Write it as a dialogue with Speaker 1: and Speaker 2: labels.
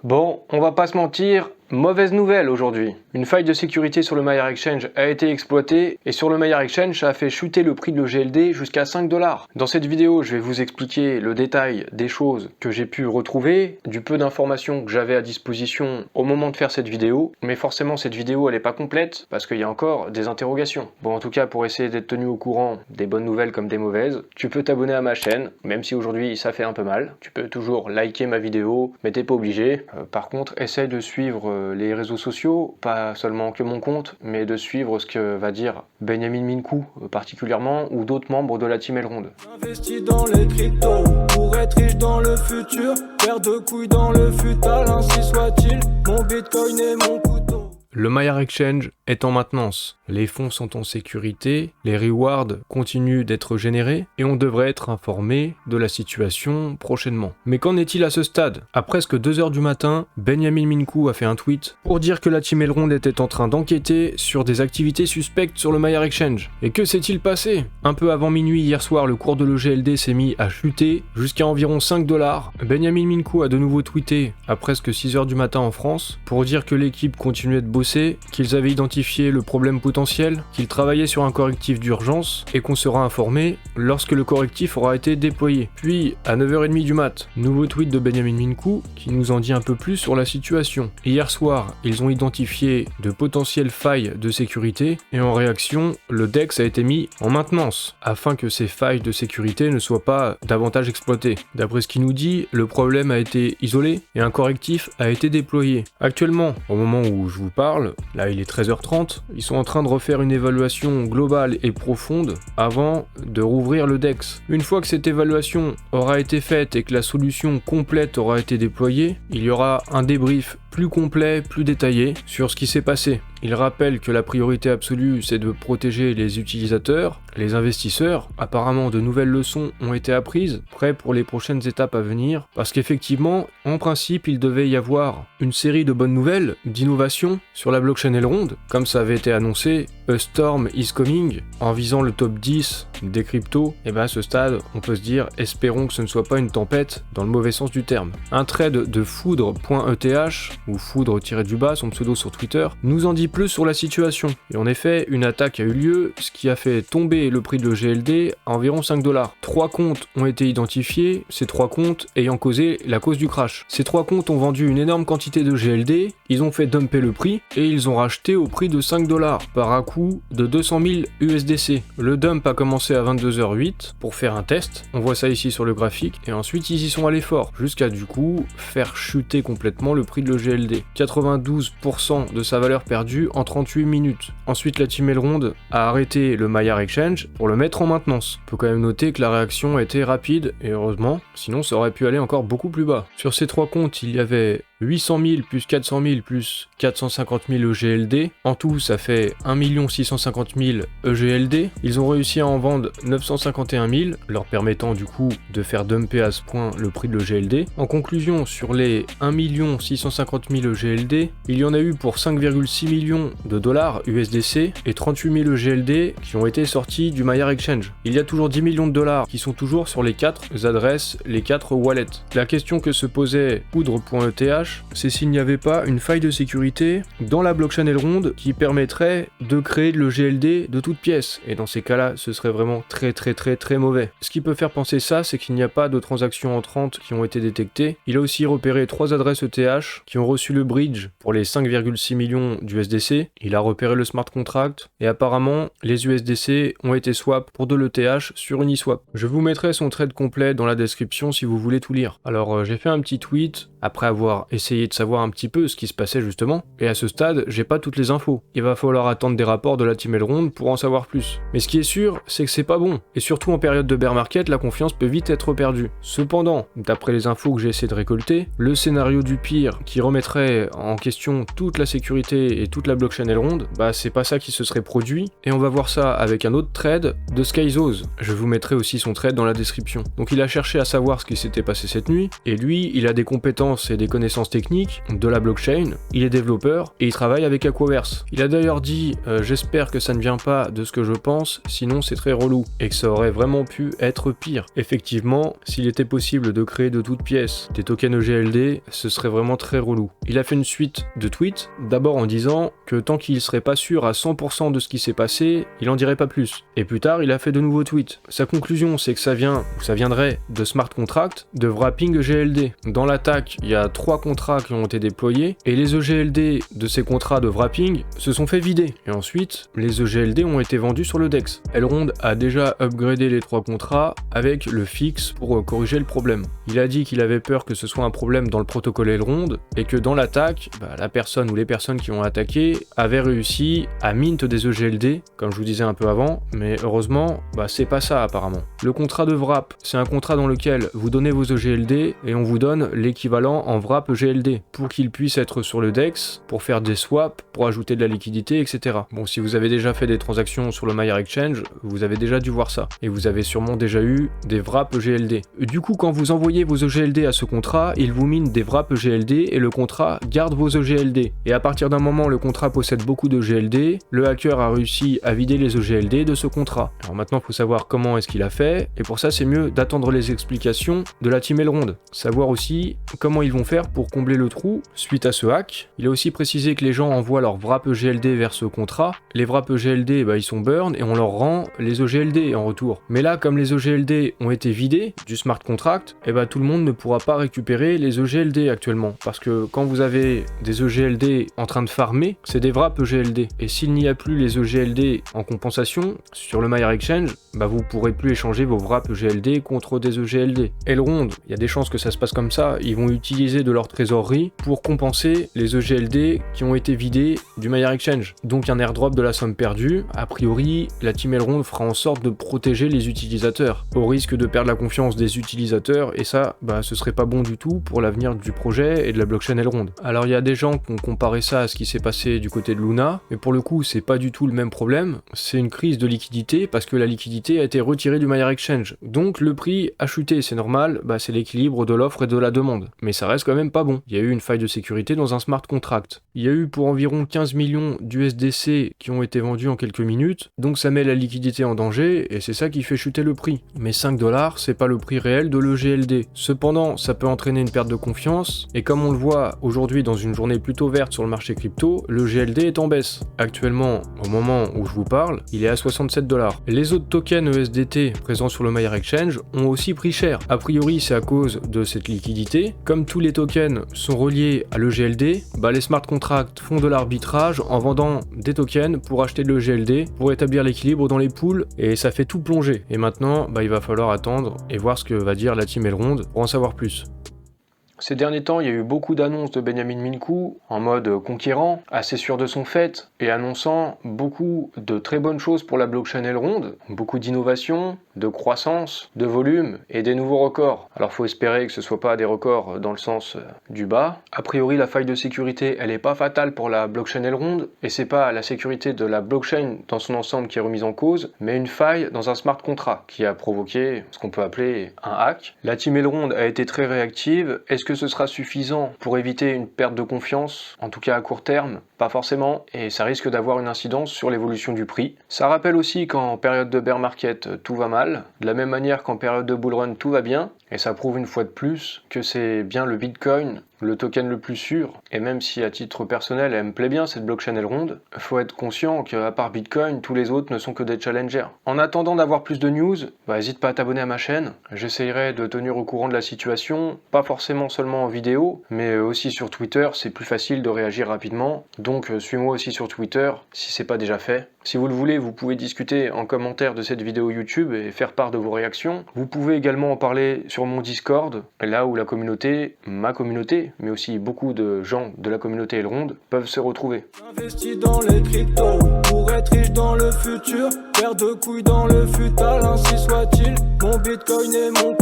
Speaker 1: Bon, on va pas se mentir, mauvaise nouvelle aujourd'hui. Une faille de sécurité sur le Maillard Exchange a été exploitée et sur le Maillard Exchange, ça a fait chuter le prix de l'EGLD jusqu'à 5 $. Dans cette vidéo, je vais vous expliquer le détail des choses que j'ai pu retrouver, du peu d'informations que j'avais à disposition au moment de faire cette vidéo, mais forcément cette vidéo elle est pas complète parce qu'il y a encore des interrogations. Bon, en tout cas, pour essayer d'être tenu au courant des bonnes nouvelles comme des mauvaises, tu peux t'abonner à ma chaîne, même si aujourd'hui ça fait un peu mal. Tu peux toujours liker ma vidéo, mais t'es pas obligé. Par contre, essaye de suivre les réseaux sociaux, pas seulement que mon compte, mais de suivre ce que va dire Benjamin Minkou particulièrement, ou d'autres membres de la team Elrond.
Speaker 2: J'investis dans les cryptos, pour être riche dans le futur, paire de couilles dans le futal, ainsi soit-il, mon bitcoin et mon couteau.
Speaker 3: Le Maillard Exchange est en maintenance, les fonds sont en sécurité, les rewards continuent d'être générés et on devrait être informé de la situation prochainement. Mais qu'en est-il à ce stade? À presque 2h du matin, Benjamin Minkou a fait un tweet pour dire que la team Elrond était en train d'enquêter sur des activités suspectes sur le Maillard Exchange. Et que s'est-il passé? Un peu avant minuit hier soir, le cours de l'EGLD s'est mis à chuter jusqu'à environ 5 $. Benjamin Minkou a de nouveau tweeté à presque 6h du matin en France pour dire que l'équipe continuait de bosser, qu'ils avaient identifié le problème potentiel, qu'ils travaillaient sur un correctif d'urgence et qu'on sera informé lorsque le correctif aura été déployé. Puis, à 9h30 du mat, nouveau tweet de Benjamin Minkou qui nous en dit un peu plus sur la situation. Hier soir, ils ont identifié de potentielles failles de sécurité et en réaction, le DEX a été mis en maintenance afin que ces failles de sécurité ne soient pas davantage exploitées. D'après ce qu'il nous dit, le problème a été isolé et un correctif a été déployé. Actuellement, au moment où je vous parle, là il est 13h30, ils sont en train de refaire une évaluation globale et profonde avant de rouvrir le DEX. Une fois que cette évaluation aura été faite et que la solution complète aura été déployée, il y aura un débrief plus complet, plus détaillé sur ce qui s'est passé. Il rappelle que la priorité absolue, c'est de protéger les utilisateurs, les investisseurs. Apparemment, de nouvelles leçons ont été apprises, prêts pour les prochaines étapes à venir, parce qu'effectivement, en principe, il devait y avoir une série de bonnes nouvelles, d'innovations sur la blockchain Elrond, comme ça avait été annoncé, A Storm is coming, en visant le top 10 des cryptos. Et à ce stade, on peut se dire, espérons que ce ne soit pas une tempête dans le mauvais sens du terme. Un trade de foudre.eth, ou foudre-du-bas, son pseudo sur Twitter, nous en dit plus sur la situation. Et en effet, une attaque a eu lieu, ce qui a fait tomber le prix de l'EGLD à environ 5 $. 3 comptes ont été identifiés, ces 3 comptes ayant causé la cause du crash. Ces 3 comptes ont vendu une énorme quantité de GLD, ils ont fait dumper le prix, et ils ont racheté au prix de 5 $, par un coût de 200 000 USDC. Le dump a commencé à 22h08 pour faire un test, on voit ça ici sur le graphique, et ensuite ils y sont allés fort, jusqu'à du coup faire chuter complètement le prix de l'EGLD. 92% de sa valeur perdue en 38 minutes. Ensuite, la team Elrond a arrêté le Maillard Exchange pour le mettre en maintenance. On peut quand même noter que la réaction a été rapide, et heureusement, sinon ça aurait pu aller encore beaucoup plus bas. Sur ces 3 comptes, il y avait 800 000 plus 400 000 plus 450 000 EGLD. En tout, ça fait 1 650 000 EGLD. Ils ont réussi à en vendre 951 000, leur permettant du coup de faire dumper à ce point le prix de l'EGLD. En conclusion, sur les 1 650 000 EGLD, il y en a eu pour 5,6 millions de dollars USDC et 38 000 EGLD qui ont été sortis du Maillard Exchange. Il y a toujours 10 millions de dollars qui sont toujours sur les 4 adresses, les 4 wallets. La question que se posait foudre.eth, c'est s'il n'y avait pas une faille de sécurité dans la blockchain Elrond qui permettrait de créer de l'EGLD de toutes pièces. Et dans ces cas-là, ce serait vraiment très mauvais. Ce qui peut faire penser ça, c'est qu'il n'y a pas de transactions entrantes qui ont été détectées. Il a aussi repéré 3 adresses ETH qui ont reçu le bridge pour les 5,6 millions d'USDC. Il a repéré le smart contract et apparemment, les USDC ont été swap pour de l'ETH sur Uniswap. Je vous mettrai son trade complet dans la description si vous voulez tout lire. Alors, j'ai fait un petit tweet après avoir essayé de savoir un petit peu ce qui se passait justement, et à ce stade, j'ai pas toutes les infos. Il va falloir attendre des rapports de la team Elrond pour en savoir plus. Mais ce qui est sûr, c'est que c'est pas bon, et surtout en période de bear market, la confiance peut vite être perdue. Cependant, d'après les infos que j'ai essayé de récolter, le scénario du pire qui remettrait en question toute la sécurité et toute la blockchain Elrond, c'est pas ça qui se serait produit, et on va voir ça avec un autre trade de Skyzos. Je vous mettrai aussi son trade dans la description. Donc il a cherché à savoir ce qui s'était passé cette nuit, et lui, il a des compétences compétences et des connaissances techniques de la blockchain, il est développeur et il travaille avec Aquaverse. Il a d'ailleurs dit j'espère que ça ne vient pas de ce que je pense, sinon c'est très relou, et que ça aurait vraiment pu être pire. Effectivement, s'il était possible de créer de toutes pièces des tokens EGLD, ce serait vraiment très relou. Il a fait une suite de tweets, d'abord en disant que tant qu'il serait pas sûr à 100% de ce qui s'est passé, il en dirait pas plus. Et plus tard, il a fait de nouveaux tweets. Sa conclusion, c'est que ça viendrait de smart contracts de wrapping EGLD. Dans l'attaque, il y a 3 contrats qui ont été déployés, et les EGLD de ces contrats de wrapping se sont fait vider. Et ensuite, les EGLD ont été vendus sur le DEX. Elrond a déjà upgradé les 3 contrats avec le fixe pour corriger le problème. Il a dit qu'il avait peur que ce soit un problème dans le protocole Elrond, et que dans l'attaque, la personne ou les personnes qui ont attaqué avaient réussi à mint des EGLD, comme je vous disais un peu avant, mais heureusement, c'est pas ça apparemment. Le contrat de wrap, c'est un contrat dans lequel vous donnez vos EGLD et on vous donne l'équivalent en wrap EGLD pour qu'il puisse être sur le DEX, pour faire des swaps, pour ajouter de la liquidité, etc. Bon, si vous avez déjà fait des transactions sur le Maillard Exchange, vous avez déjà dû voir ça, et vous avez sûrement déjà eu des wrap EGLD. Du coup, quand vous envoyez vos EGLD à ce contrat, il vous mine des wrap EGLD et le contrat garde vos EGLD. Et à partir d'un moment, le contrat possède beaucoup d'EGLD, le hacker a réussi à vider les EGLD de ce contrat. Alors maintenant, il faut savoir comment est-ce qu'il a fait, et pour ça, c'est mieux d'attendre les explications de la team Elrond. Savoir aussi comment ils vont faire pour combler le trou suite à ce hack. Il a aussi précisé que les gens envoient leurs wrap EGLD vers ce contrat. Les wrap EGLD, ils sont burn et on leur rend les EGLD en retour. Mais là, comme les EGLD ont été vidés du smart contract, tout le monde ne pourra pas récupérer les EGLD actuellement. Parce que quand vous avez des EGLD en train de farmer, c'est des wrap EGLD. Et s'il n'y a plus les EGLD en compensation, sur le Maillard Exchange, vous pourrez plus échanger vos wrap EGLD contre des EGLD. Elrond, il y a des chances que ça se passe comme ça, ils vont utiliser de leur trésorerie pour compenser les EGLD qui ont été vidés du Maillard Exchange. Donc un airdrop de la somme perdue, a priori, la team Elrond fera en sorte de protéger les utilisateurs, au risque de perdre la confiance des utilisateurs, et ça, ce serait pas bon du tout pour l'avenir du projet et de la blockchain Elrond. Alors il y a des gens qui ont comparé ça à ce qui s'est passé du côté de Luna, mais pour le coup, c'est pas du tout le même problème, c'est une crise de liquidité parce que la liquidité a été retirée du Maillard Exchange. Donc le prix a chuté, c'est normal, c'est l'équilibre de l'offre et de la demande. Mais ça reste quand même pas bon. Il y a eu une faille de sécurité dans un smart contract. Il y a eu pour environ 15 millions d'USDC qui ont été vendus en quelques minutes, donc ça met la liquidité en danger et c'est ça qui fait chuter le prix. Mais 5$, c'est pas le prix réel de l'EGLD. Cependant, ça peut entraîner une perte de confiance, et comme on le voit aujourd'hui dans une journée plutôt verte sur le marché crypto, l'EGLD est en baisse. Actuellement, au moment où je vous parle, il est à 67$. Les autres tokens ESDT présents sur le Maillard Exchange ont aussi pris cher. A priori, c'est à cause de cette liquidité. Comme tous les tokens sont reliés à l'EGLD, les smart contracts font de l'arbitrage en vendant des tokens pour acheter de l'EGLD, pour établir l'équilibre dans les pools, et ça fait tout plonger. Et maintenant, il va falloir attendre et voir ce que va dire la team Elrond pour en savoir plus.
Speaker 1: Ces derniers temps, il y a eu beaucoup d'annonces de Benjamin Minkou en mode conquérant, assez sûr de son fait, et annonçant beaucoup de très bonnes choses pour la blockchain Elrond, beaucoup d'innovation, de croissance, de volume et des nouveaux records. Alors faut espérer que ce soit pas des records dans le sens du bas. A priori, la faille de sécurité, elle est pas fatale pour la blockchain Elrond, et c'est pas la sécurité de la blockchain dans son ensemble qui est remise en cause, mais une faille dans un smart contract qui a provoqué ce qu'on peut appeler un hack. La team Elrond a été très réactive. Est-ce que ce sera suffisant pour éviter une perte de confiance, en tout cas à court terme? Pas forcément, et ça risque d'avoir une incidence sur l'évolution du prix. Ça rappelle aussi qu'en période de bear market, tout va mal, de la même manière qu'en période de bull run, tout va bien, et ça prouve une fois de plus que c'est bien le Bitcoin, le token le plus sûr, et même si à titre personnel elle me plaît bien cette blockchain Elrond, faut être conscient qu'à part Bitcoin, tous les autres ne sont que des challengers. En attendant d'avoir plus de news, n'hésite pas à t'abonner à ma chaîne, j'essayerai de tenir au courant de la situation, pas forcément seulement en vidéo, mais aussi sur Twitter, c'est plus facile de réagir rapidement, donc suis-moi aussi sur Twitter si c'est pas déjà fait. Si vous le voulez, vous pouvez discuter en commentaire de cette vidéo YouTube et faire part de vos réactions. Vous pouvez également en parler sur mon Discord, là où la communauté, ma communauté, mais aussi beaucoup de gens de la communauté Elrond peuvent se retrouver.
Speaker 2: Investi dans les cryptos, pour être riche dans le futur, paire de couilles dans le futal, ainsi soit-il, mon Bitcoin est mon